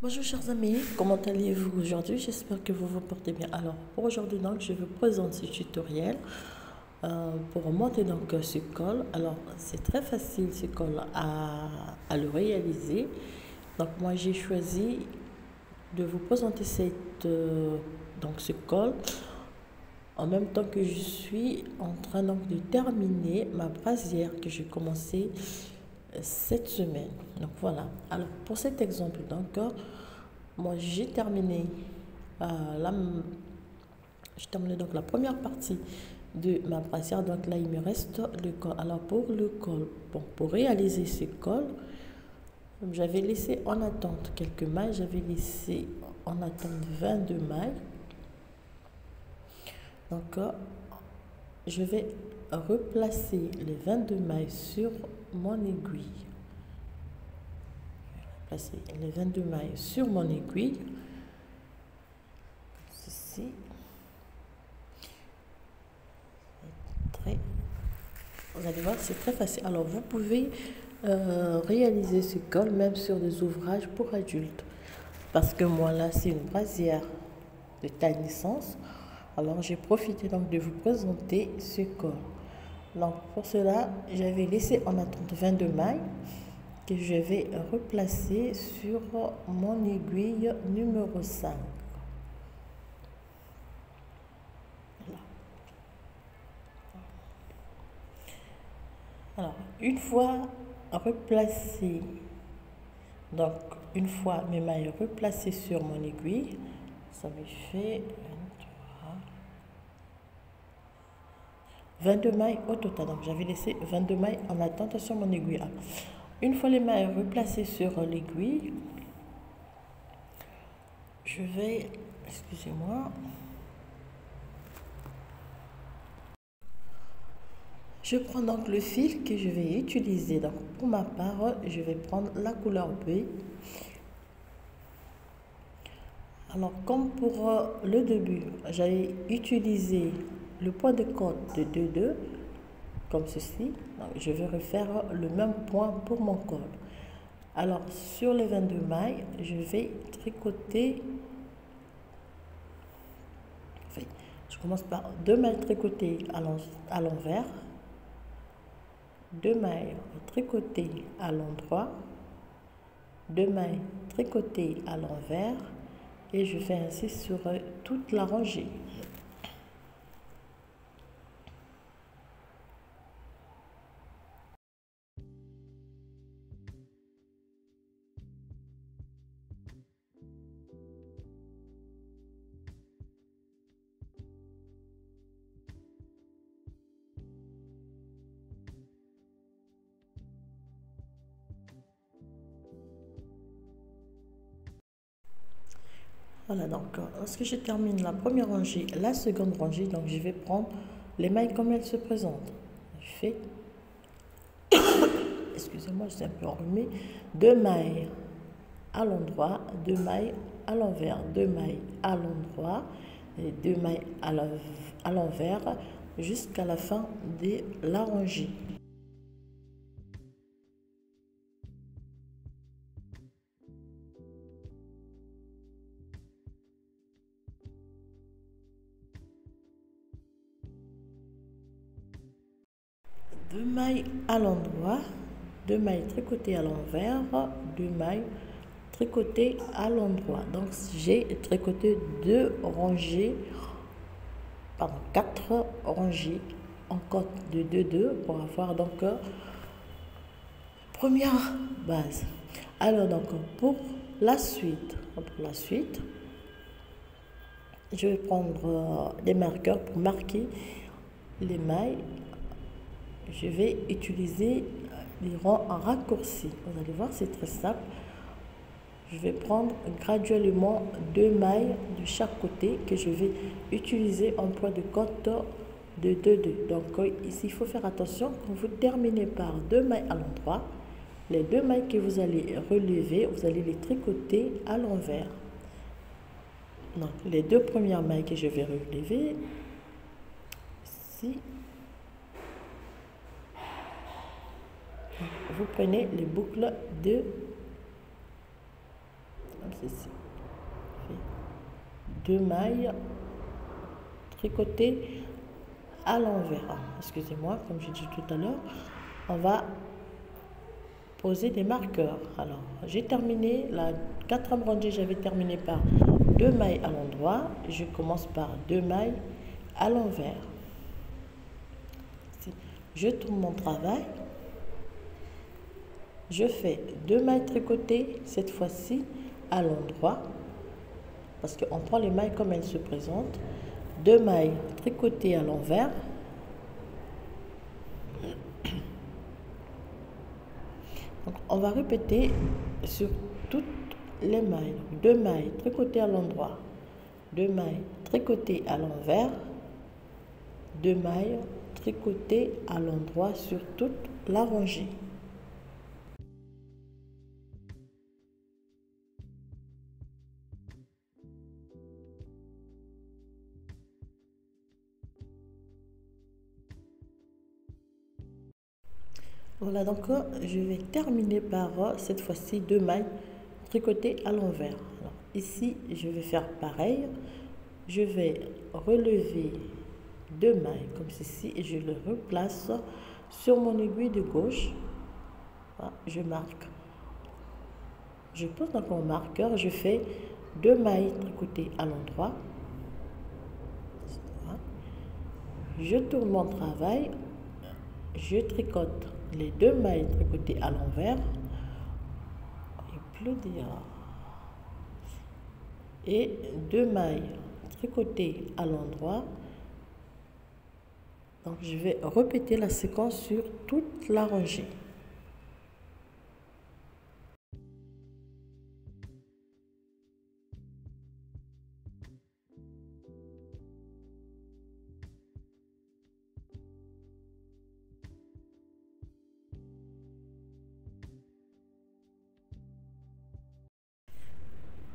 Bonjour chers amis, comment allez-vous aujourd'hui? J'espère que vous vous portez bien. Alors pour aujourd'hui donc je vous présente ce tutoriel pour monter donc ce col. Alors c'est très facile ce col à le réaliser. Donc moi j'ai choisi de vous présenter donc ce col en même temps que je suis en train donc de terminer ma brassière que j'ai commencé cette semaine. Donc voilà. Alors pour cet exemple donc moi j'ai terminé donc la première partie de ma brassière. Donc là il me reste le col. Alors pour le col, bon, pour réaliser ce col, j'avais laissé en attente quelques mailles. J'avais laissé en attente 22 mailles. Donc je vais replacer les 22 mailles sur mon aiguille. Placer les 22 mailles sur mon aiguille. Ceci. Vous allez voir, c'est très facile. Alors vous pouvez réaliser ce col même sur des ouvrages pour adultes. Parce que moi là, c'est une brassière de taille licence. Alors j'ai profité donc de vous présenter ce col. Donc pour cela, j'avais laissé en attente 22 mailles que je vais replacer sur mon aiguille numéro 5. Voilà. Alors, une fois replacé, donc une fois mes mailles replacées sur mon aiguille, ça me fait 22 mailles au total. Donc j'avais laissé 22 mailles en attente sur mon aiguille. Une fois les mailles replacées sur l'aiguille, je vais, excusez-moi, je prends donc le fil que je vais utiliser. Donc pour ma part, je vais prendre la couleur B. Alors comme pour le début, j'avais utilisé le point de côte de 2,2 comme ceci. Donc, je vais refaire le même point pour mon col. Alors sur les 22 mailles, je vais tricoter. Enfin, je commence par 2 mailles tricotées à l'envers, 2 mailles tricotées à l'endroit, 2 mailles tricotées à l'envers, et je fais ainsi sur toute la rangée. Voilà, donc lorsque je termine la première rangée, la seconde rangée, donc je vais prendre les mailles comme elles se présentent. Je fais, excusez-moi, je suis un peu enrhumée, 2 mailles à l'endroit, 2 mailles à l'envers, 2 mailles à l'endroit et 2 mailles à l'envers jusqu'à la fin de la rangée. Deux mailles à l'endroit, 2 mailles tricotées à l'envers, 2 mailles tricotées à l'endroit. Donc j'ai tricoté 4 rangées en côte de 2,2 pour avoir donc première base. Alors donc pour la suite, je vais prendre des marqueurs pour marquer les mailles. Je vais utiliser les rangs en raccourci. Vous allez voir, c'est très simple. Je vais prendre graduellement 2 mailles de chaque côté que je vais utiliser en point de côte de 2,2. Donc ici, il faut faire attention quand vous terminez par 2 mailles à l'endroit. Les 2 mailles que vous allez relever, vous allez les tricoter à l'envers. Donc les 2 premières mailles que je vais relever, ici. Vous prenez les boucles de ceci. Deux mailles tricotées à l'envers. Excusez-moi, comme j'ai dit tout à l'heure, on va poser des marqueurs. Alors, j'ai terminé la quatrième rangée, j'avais terminé par deux mailles à l'endroit. Je commence par deux mailles à l'envers. Je tourne mon travail. Je fais deux mailles tricotées, cette fois-ci à l'endroit, parce qu'on prend les mailles comme elles se présentent. Deux mailles tricotées à l'envers. Donc, on va répéter sur toutes les mailles. Deux mailles tricotées à l'endroit, deux mailles tricotées à l'envers, deux mailles tricotées à l'endroit sur toute la rangée. Voilà, donc je vais terminer par cette fois-ci deux mailles tricotées à l'envers. Ici, je vais faire pareil. Je vais relever deux mailles comme ceci et je le replace sur mon aiguille de gauche. Voilà, je marque. Je pose donc mon marqueur, je fais deux mailles tricotées à l'endroit. Je tourne mon travail, je tricote les deux mailles tricotées à l'envers et plus dehors. Et deux mailles tricotées à l'endroit. Donc je vais répéter la séquence sur toute la rangée.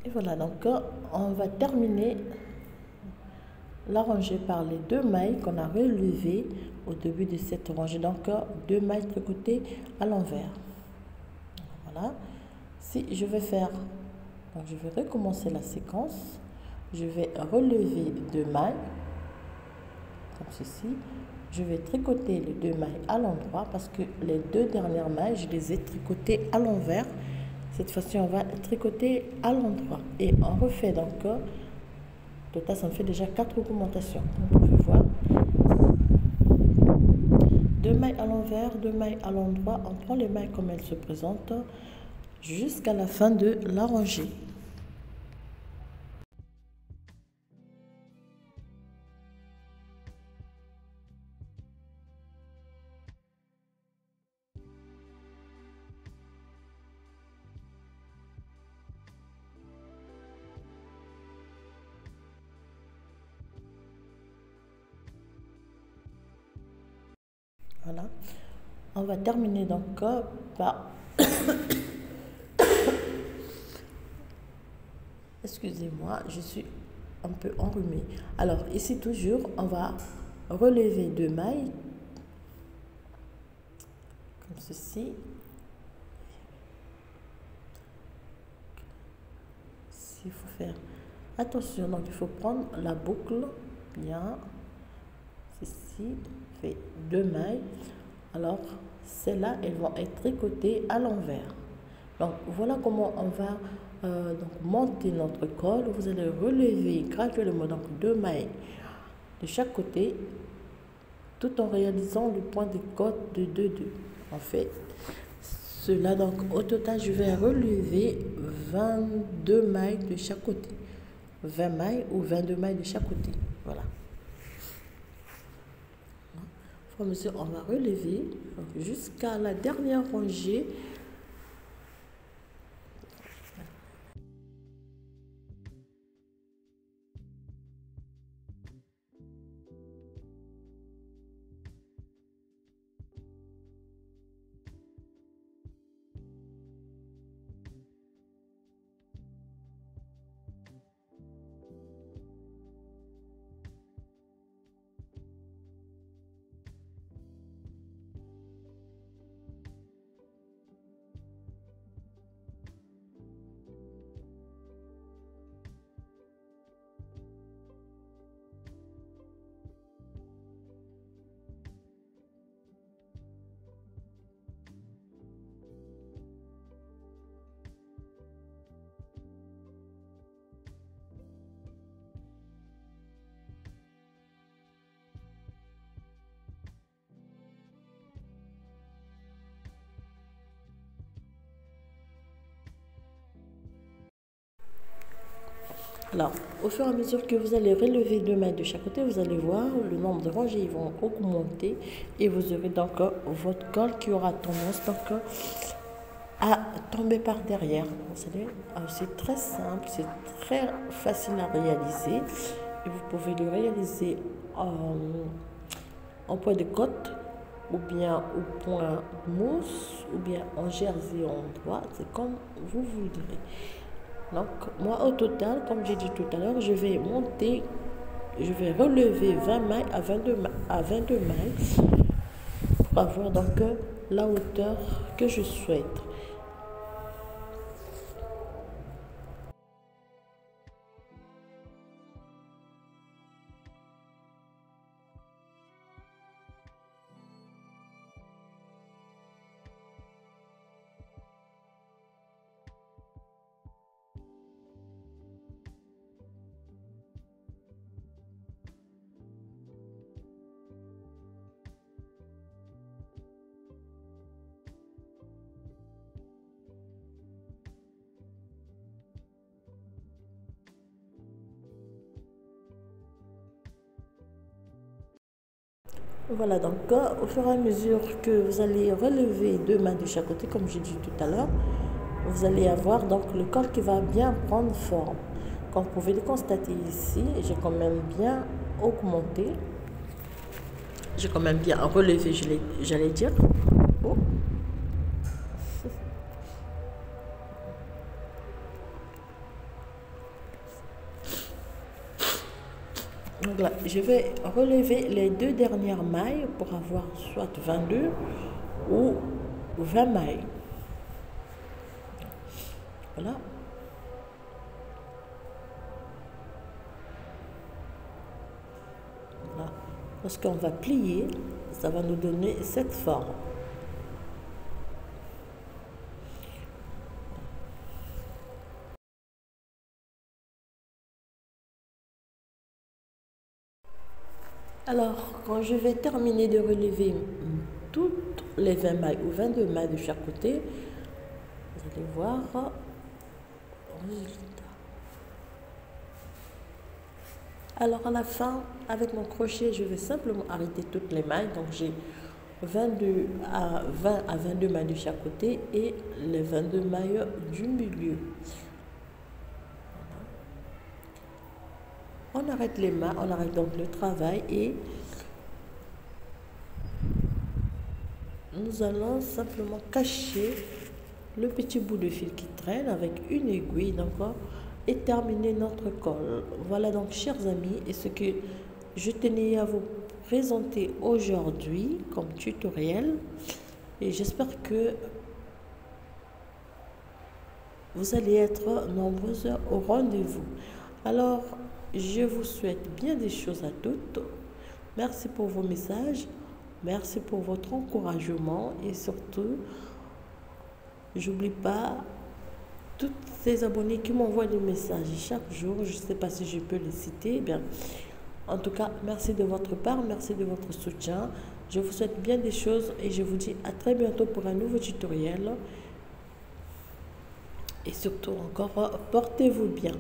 Et voilà, donc on va terminer la rangée par les deux mailles qu'on a relevées au début de cette rangée. Donc deux mailles tricotées à l'envers. Voilà. Si je vais faire, donc je vais recommencer la séquence. Je vais relever deux mailles comme ceci. Je vais tricoter les deux mailles à l'endroit parce que les deux dernières mailles, je les ai tricotées à l'envers. Cette fois-ci, on va tricoter à l'endroit. Et on refait donc, total, ça me fait déjà 4 augmentations. Vous pouvez voir. Deux mailles à l'envers, deux mailles à l'endroit. On prend les mailles comme elles se présentent jusqu'à la fin de la rangée. Voilà. On va terminer donc par... Excusez-moi, je suis un peu enrhumée. Alors, ici toujours, on va relever deux mailles. Comme ceci. Il faut faire attention, donc il faut prendre la boucle bien. Ceci fait deux mailles. Alors, celles-là, elles vont être tricotées à l'envers. Donc, voilà comment on va donc monter notre col. Vous allez relever graduellement donc deux mailles de chaque côté, tout en réalisant le point de côte de 2-2. On fait cela, donc au total, je vais relever 22 mailles de chaque côté. 20 mailles ou 22 mailles de chaque côté. Voilà. On va relever jusqu'à la dernière rangée. Alors, au fur et à mesure que vous allez relever 2 mailles de chaque côté, vous allez voir le nombre de rangées vont augmenter et vous aurez donc votre col qui aura tendance à tomber par derrière. C'est très simple, c'est très facile à réaliser et vous pouvez le réaliser en point de côte ou bien au point mousse ou bien en jersey en droit, c'est comme vous voudrez. Donc moi au total, comme j'ai dit tout à l'heure, je vais relever 20 mailles à 22 mailles pour avoir donc la hauteur que je souhaite. Voilà, donc au fur et à mesure que vous allez relever 2 mains de chaque côté, comme j'ai dit tout à l'heure, vous allez avoir donc le col qui va bien prendre forme. Comme vous pouvez le constater ici, j'ai quand même bien augmenté. J'ai quand même bien relevé, j'allais dire. Oh. Donc là, je vais relever les 2 dernières mailles pour avoir soit 22 ou 20 mailles. Voilà. Voilà. Lorsqu'on va plier, ça va nous donner cette forme. Alors, quand je vais terminer de relever toutes les 20 mailles ou 22 mailles de chaque côté, vous allez voir le résultat. Alors à la fin, avec mon crochet, je vais simplement arrêter toutes les mailles. Donc j'ai 20 à 22 mailles de chaque côté et les 22 mailles du milieu. On arrête les mains, on arrête donc le travail et nous allons simplement cacher le petit bout de fil qui traîne avec une aiguille et terminer notre col. Voilà donc chers amis, et ce que je tenais à vous présenter aujourd'hui comme tutoriel, et j'espère que vous allez être nombreuses au rendez-vous. Alors je vous souhaite bien des choses à toutes. Merci pour vos messages, merci pour votre encouragement et surtout j'oublie pas tous ces abonnés qui m'envoient des messages chaque jour. Je ne sais pas si je peux les citer. Eh bien, en tout cas, merci de votre part, merci de votre soutien. Je vous souhaite bien des choses et je vous dis à très bientôt pour un nouveau tutoriel. Et surtout encore, portez-vous bien.